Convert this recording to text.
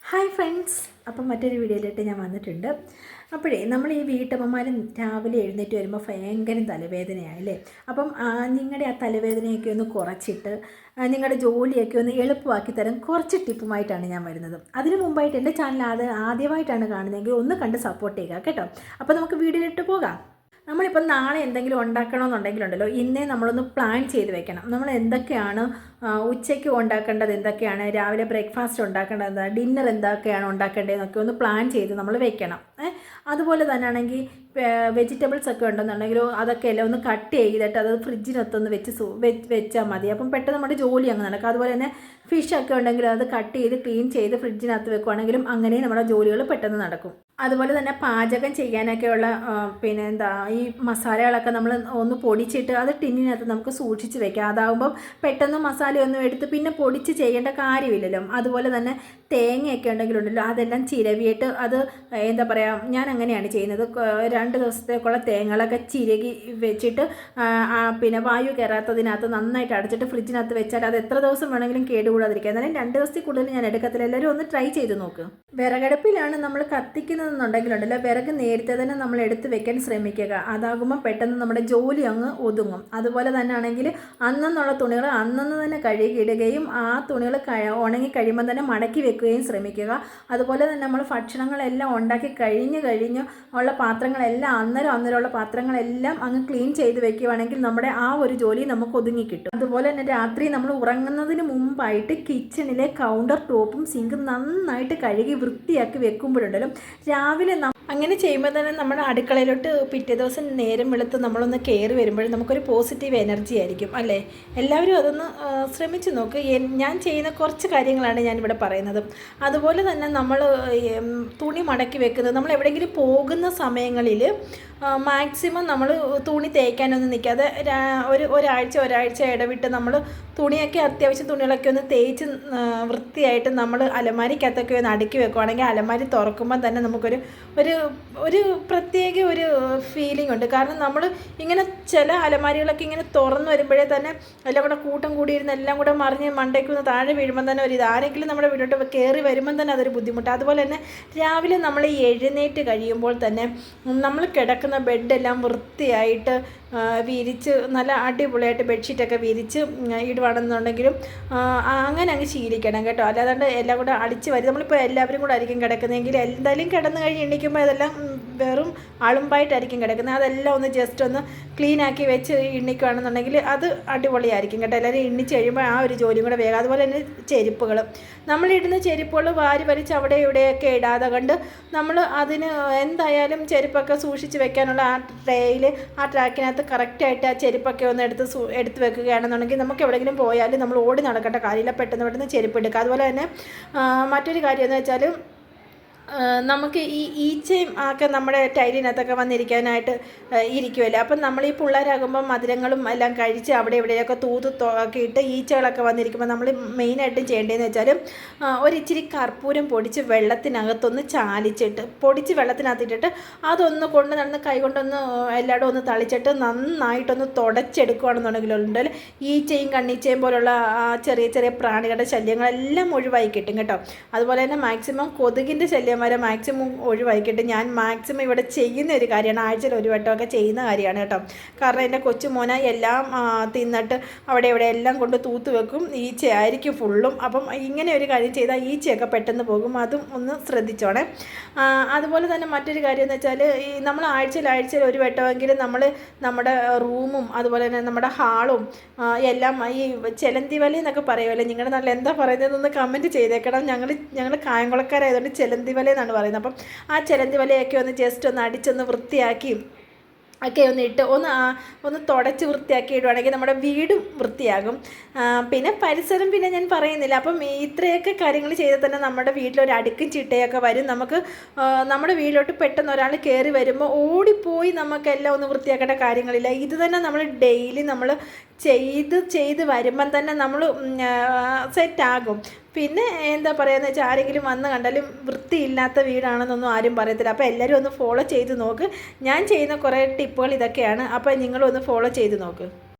Hi friends, അപ്പം മറ്റൊരു വീഡിയോയിലിട്ട് ഞാൻ വന്നിട്ടുണ്ട്. അപ്പോഴേ നമ്മൾ ഈ വീട്ടമ്മമാർ രാവിലെ എഴുന്നേറ്റ് വരുമ്പോൾ ഭയങ്കര തലവേദനയാണല്ലേ. അപ്പം നിങ്ങളുടെ ആ തലവേദനയൊക്കെ ഒന്ന് കുറച്ചിട്ട് നിങ്ങളുടെ ജോലിയൊക്കെ ഒന്ന് എളുപ്പമാക്കി തരാൻ കുറച്ച് ടിപ്പുമായിട്ടാണ് ഞാൻ വരുന്നത്. അതിന് മുമ്പായിട്ട് എൻ്റെ ചാനൽ ആദ്യമായിട്ടാണ് കാണുന്നതെങ്കിൽ ഒന്ന് കണ്ട് സപ്പോർട്ട് ചെയ്യുക കേട്ടോ. അപ്പോൾ നമുക്ക് വീഡിയോയിലിട്ട് പോകാം. നമ്മളിപ്പം നാളെ എന്തെങ്കിലും ഉണ്ടാക്കണമെന്നുണ്ടെങ്കിലുണ്ടല്ലോ, ഇന്നേ നമ്മളൊന്ന് പ്ലാൻ ചെയ്ത് വെക്കണം. നമ്മൾ എന്തൊക്കെയാണ് ഉച്ചയ്ക്ക് ഉണ്ടാക്കേണ്ടത്, എന്തൊക്കെയാണ് രാവിലെ ബ്രേക്ക്ഫാസ്റ്റ് ഉണ്ടാക്കേണ്ടത്, എന്താ ഡിന്നർ എന്തൊക്കെയാണ് ഉണ്ടാക്കേണ്ടതെന്നൊക്കെ ഒന്ന് പ്ലാൻ ചെയ്ത് നമ്മൾ വെക്കണം. അതുപോലെ തന്നെ ആണെങ്കിൽ വെജിറ്റബിൾസ് ഒക്കെ ഉണ്ടെന്നുണ്ടെങ്കിലോ അതൊക്കെ എല്ലാം ഒന്ന് കട്ട് ചെയ്തിട്ട് അത് ഫ്രിഡ്ജിനകത്തൊന്ന് വെച്ചാൽ മതി. അപ്പം പെട്ടെന്ന് നമ്മുടെ ജോലി അങ്ങ് നടക്കും. അതുപോലെ തന്നെ ഫിഷൊക്കെ ഉണ്ടെങ്കിൽ അത് കട്ട് ചെയ്ത് ക്ലീൻ ചെയ്ത് ഫ്രിഡ്ജിനകത്ത് വെക്കുവാണെങ്കിലും അങ്ങനെ നമ്മുടെ ജോലികൾ പെട്ടെന്ന് നടക്കും. അതുപോലെ തന്നെ പാചകം ചെയ്യാനൊക്കെയുള്ള ഈ മസാലകളൊക്കെ നമ്മൾ ഒന്ന് പൊടിച്ചിട്ട് അത് ടിന്നിനകത്ത് നമുക്ക് സൂക്ഷിച്ച് വെക്കാം. അതാകുമ്പം പെട്ടെന്ന് മസാലയൊന്നും എടുത്ത് പിന്നെ പൊടിച്ച് ചെയ്യേണ്ട കാര്യമില്ലല്ലോ. അതുപോലെ തന്നെ തേങ്ങയൊക്കെ ഉണ്ടെങ്കിലുണ്ടല്ലോ, അതെല്ലാം ചിരവിയിട്ട് അത് ഞാൻ അങ്ങനെയാണ് ചെയ്യുന്നത്. 2 ദിവസത്തേക്കുള്ള തേങ്ങകളൊക്കെ ചിരകി വെച്ചിട്ട് വായു കയറാത്തതിനകത്ത് നന്നായിട്ട് അടച്ചിട്ട് ഫ്രിഡ്ജിനകത്ത് വെച്ചാൽ അത് എത്ര ദിവസം വേണമെങ്കിലും കേടുകൂടാതിരിക്കുക. എന്നാലും 2 ദിവസത്തിൽ കൂടുതൽ ഞാൻ എടുക്കത്തില്ല. എല്ലാവരും ഒന്ന് ട്രൈ ചെയ്ത് നോക്ക്. വിറകടുപ്പിലാണ് നമ്മൾ കത്തിക്കുന്നതെന്നുണ്ടെങ്കിലുണ്ടല്ലോ, വിറക് നേരത്തെ തന്നെ നമ്മൾ എടുത്ത് വെക്കാൻ ശ്രമിക്കുക. അതാകുമ്പോൾ പെട്ടെന്ന് നമ്മുടെ ജോലി അങ്ങ് ഒതുങ്ങും. അതുപോലെ തന്നെ ആണെങ്കിൽ അന്നുള്ള തുണികൾ അന്നന്ന് തന്നെ കഴുകിയിടുകയും ആ തുണികൾ ഉണങ്ങി കഴിയുമ്പോൾ തന്നെ മടക്കി വെക്കുകയും ശ്രമിക്കുക. അതുപോലെ തന്നെ നമ്മൾ ഭക്ഷണങ്ങളെല്ലാം ഉണ്ടാക്കി കഴിഞ്ഞ് ഉള്ള പാത്രങ്ങളെല്ലാം അന്നേരമുള്ള പാത്രങ്ങളെല്ലാം അങ്ങ് ക്ലീൻ ചെയ്ത് വെക്കുകയാണെങ്കിൽ നമ്മുടെ ആ ഒരു ജോലി നമുക്ക് ഒതുങ്ങി കിട്ടും. അതുപോലെ തന്നെ രാത്രി നമ്മൾ ഉറങ്ങുന്നതിന് മുമ്പായിട്ട് കിച്ചണിലെ കൗണ്ടർ ടോപ്പും സിങ്കും നന്നായിട്ട് കഴുകി വൃത്തിയാക്കി വെക്കുമ്പോഴുണ്ടല്ലോ, രാവിലെ അങ്ങനെ ചെയ്യുമ്പോൾ തന്നെ നമ്മുടെ അടുക്കളയിലോട്ട് പിറ്റേ ദിവസം നേരം വെളുത്ത് നമ്മളൊന്ന് കയറി വരുമ്പോഴും നമുക്കൊരു പോസിറ്റീവ് എനർജി ആയിരിക്കും അല്ലേ. എല്ലാവരും അതൊന്ന് ശ്രമിച്ചു നോക്ക്. ഞാൻ ചെയ്യുന്ന കുറച്ച് കാര്യങ്ങളാണ് ഞാനിവിടെ പറയുന്നത്. അതുപോലെ തന്നെ നമ്മൾ തുണി മടക്കി വെക്കുന്നത്, നമ്മൾ എവിടെയെങ്കിലും പോകുന്ന സമയങ്ങളിൽ മാക്സിമം നമ്മൾ തുണി തേക്കാനൊന്നും നിൽക്കാതെ ഒരാഴ്ച ഇടവിട്ട് നമ്മൾ തുണിയൊക്കെ അത്യാവശ്യം തുണികളൊക്കെ ഒന്ന് തേച്ച് വൃത്തിയായിട്ട് നമ്മൾ അലമാരിക്കകത്തൊക്കെ ഒന്ന് അടുക്കി വെക്കുവാണെങ്കിൽ അലമാരി തുറക്കുമ്പോൾ തന്നെ നമുക്കൊരു ഒരു പ്രത്യേക ഒരു ഫീലിംഗ് ഉണ്ട്. കാരണം നമ്മൾ ഇങ്ങനെ ചില അലമാരികളൊക്കെ ഇങ്ങനെ തുറന്നു വരുമ്പോഴേ തന്നെ എല്ലാം കൂടെ കൂട്ടം കൂടിയിരുന്ന് എല്ലാം കൂടെ മറിഞ്ഞ് മണ്ടയ്ക്കൊന്ന് താഴെ വീഴുമ്പോൾ തന്നെ ആരെങ്കിലും നമ്മുടെ വീട്ടിലോട്ട് കയറി വരുമ്പം തന്നെ അതൊരു ബുദ്ധിമുട്ട്. അതുപോലെ തന്നെ രാവിലെ നമ്മൾ എഴുന്നേറ്റ് കഴിയുമ്പോൾ തന്നെ നമ്മൾ കിടക്കുന്ന ബെഡെല്ലാം വൃത്തിയായിട്ട് വിരിച്ച് നല്ല അടിപൊളിയായിട്ട് ബെഡ്ഷീറ്റൊക്കെ വിരിച്ച് ഇടുവാണെന്നുണ്ടെങ്കിലും അങ്ങനെ അങ്ങ് ശീലിക്കണം കേട്ടോ. അല്ലാതെ എല്ലാം കൂടെ അടിച്ച് വരും. നമ്മളിപ്പോൾ എല്ലാവരും കൂടെ ആയിരിക്കും കിടക്കുന്നതെങ്കിൽ എന്തായാലും കിടന്ന് കഴിഞ്ഞ് എണ്ണിക്കുമ്പോൾ അതെല്ലാം വെറും അളുമ്പായിട്ടായിരിക്കും കിടക്കുന്നത്. അതെല്ലാം ഒന്ന് ജസ്റ്റ് ഒന്ന് ക്ലീനാക്കി വെച്ച് എണ്ണിക്കുകയാണെന്നുണ്ടെങ്കിൽ അത് അടിപൊളിയായിരിക്കും കേട്ടോ. എല്ലാവരും എണ്ണിച്ച് കഴിയുമ്പോൾ ആ ഒരു ജോലിയും കൂടെ വേഗം. അതുപോലെ തന്നെ ചെരുപ്പുകൾ, നമ്മളിടുന്ന ചെരുപ്പുകൾ വാരി വലിച്ച് അവിടെ ഇവിടെയൊക്കെ ഇടാതെ കണ്ട് നമ്മൾ അതിന് എന്തായാലും ചെരുപ്പൊക്കെ സൂക്ഷിച്ച് വെക്കാനുള്ള ആ ട്രാക്കിനകത്ത് കറക്റ്റായിട്ട് ആ ചെരുപ്പൊക്കെ ഒന്ന് എടുത്ത് വെക്കുകയാണെന്നുണ്ടെങ്കിൽ നമുക്ക് എവിടെയെങ്കിലും പോയാലും നമ്മൾ ഓടി നടക്കേണ്ട കാര്യമില്ല. പെട്ടെന്ന് ചെരുപ്പ് എടുക്കുക. അതുപോലെ തന്നെ മറ്റൊരു കാര്യം എന്ന് വെച്ചാൽ നമുക്ക് ഈ ഈച്ചയും ഒക്കെ നമ്മുടെ ടൈലിനകത്തൊക്കെ വന്നിരിക്കാനായിട്ട് ഇരിക്കുമല്ലോ. അപ്പം നമ്മൾ ഈ പിള്ളേരാകുമ്പോൾ മധുരങ്ങളും എല്ലാം കഴിച്ച് അവിടെ ഇവിടെയൊക്കെ ഒക്കെ ഇട്ട് ഈച്ചകളൊക്കെ വന്നിരിക്കുമ്പോൾ നമ്മൾ മെയിനായിട്ടും ചെയ്യേണ്ടതെന്ന് വെച്ചാൽ ഒരിച്ചിരി കർപ്പൂരം പൊടിച്ച് വെള്ളത്തിനകത്തൊന്ന് പൊടിച്ച് വെള്ളത്തിനകത്തിട്ടിട്ട് അതൊന്ന് കൊണ്ട് നടന്ന് കൈകൊണ്ടൊന്ന് എല്ലായിടും ഒന്ന് തളിച്ചിട്ട് നന്നായിട്ടൊന്ന് തുടച്ചെടുക്കുകയാണെന്നുണ്ടെങ്കിലുണ്ടെങ്കിൽ ഈച്ചയും കണ്ണീച്ചയും പോലുള്ള ചെറിയ പ്രാണികളുടെ ശല്യങ്ങളെല്ലാം ഒഴിവായി കിട്ടും കേട്ടോ. അതുപോലെ തന്നെ മാക്സിമം കൊതുകിൻ്റെ ശല്യം വരെ മാക്സിമം ഒഴിവാക്കിയിട്ട് ഞാൻ മാക്സിമം ഇവിടെ ചെയ്യുന്ന ഒരു കാര്യമാണ്. ആഴ്ചയിൽ ഒരു വട്ടമൊക്കെ ചെയ്യുന്ന കാര്യമാണ് കേട്ടോ. കാരണം എൻ്റെ കൊച്ചുമോന എല്ലാം തിന്നിട്ട് അവിടെ ഇവിടെ എല്ലാം കൊണ്ട് തൂത്ത് വെക്കും. ഈച്ചയായിരിക്കും ഫുള്ളും. അപ്പം ഇങ്ങനെ ഒരു കാര്യം ചെയ്താൽ ഈച്ചയൊക്കെ പെട്ടെന്ന് പോകും. അതും ഒന്ന് ശ്രദ്ധിച്ചോണേ. അതുപോലെ തന്നെ മറ്റൊരു കാര്യം എന്ന് വെച്ചാൽ ഈ നമ്മൾ ആഴ്ചയിൽ ഒരു വട്ടമെങ്കിലും നമ്മൾ നമ്മുടെ റൂമും അതുപോലെ തന്നെ നമ്മുടെ ഹാളും എല്ലാം ഈ ചെലന്തി വല എന്നൊക്കെ പറയുമല്ലോ. നിങ്ങളുടെ നാട്ടിൽ എന്താ പറയുന്നതെന്നൊന്ന് കമൻറ്റ് ചെയ്തേക്കണം. ഞങ്ങൾ കായംകുളക്കാരായതുകൊണ്ട് ചെലന്തി വല എന്നാണ് പറയുന്നത്. അപ്പം ആ ചെലന്തി വലയൊക്കെ ഒന്ന് ജസ്റ്റ് ഒന്ന് അടിച്ചൊന്ന് വൃത്തിയാക്കി ഒക്കെ ഒന്ന് ഇട്ട് ഒന്ന് തുടച്ച് വൃത്തിയാക്കി ഇടുവാണെങ്കിൽ നമ്മുടെ വീടും വൃത്തിയാകും. പിന്നെ പരിസരം പിന്നെ ഞാൻ പറയുന്നില്ല. അപ്പം ഇത്രയൊക്കെ കാര്യങ്ങൾ ചെയ്താൽ തന്നെ നമ്മുടെ വീട്ടിലൊരു അടുക്കും ചിട്ടയൊക്കെ വരും. നമുക്ക് നമ്മുടെ വീട്ടിലോട്ട് പെട്ടെന്ന് ഒരാൾ കയറി വരുമ്പോൾ ഓടിപ്പോയി നമുക്കെല്ലാം ഒന്ന് വൃത്തിയാക്കേണ്ട കാര്യങ്ങളില്ല. ഇത് തന്നെ നമ്മൾ ഡെയിലി നമ്മൾ ചെയ്ത് വരുമ്പം തന്നെ നമ്മൾ സെറ്റാകും. പിന്നെ എന്താ പറയുകയെന്ന് വെച്ചാൽ ആരെങ്കിലും വന്ന് കണ്ടാലും വൃത്തിയില്ലാത്ത വീടാണെന്നൊന്നും ആരും പറയത്തില്ല. അപ്പോൾ എല്ലാവരും ഒന്ന് ഫോളോ ചെയ്ത് നോക്ക്. ഞാൻ ചെയ്യുന്ന കുറേ ടിപ്പുകൾ ഇതൊക്കെയാണ്. അപ്പോൾ നിങ്ങളൊന്ന് ഫോളോ ചെയ്ത് നോക്ക്.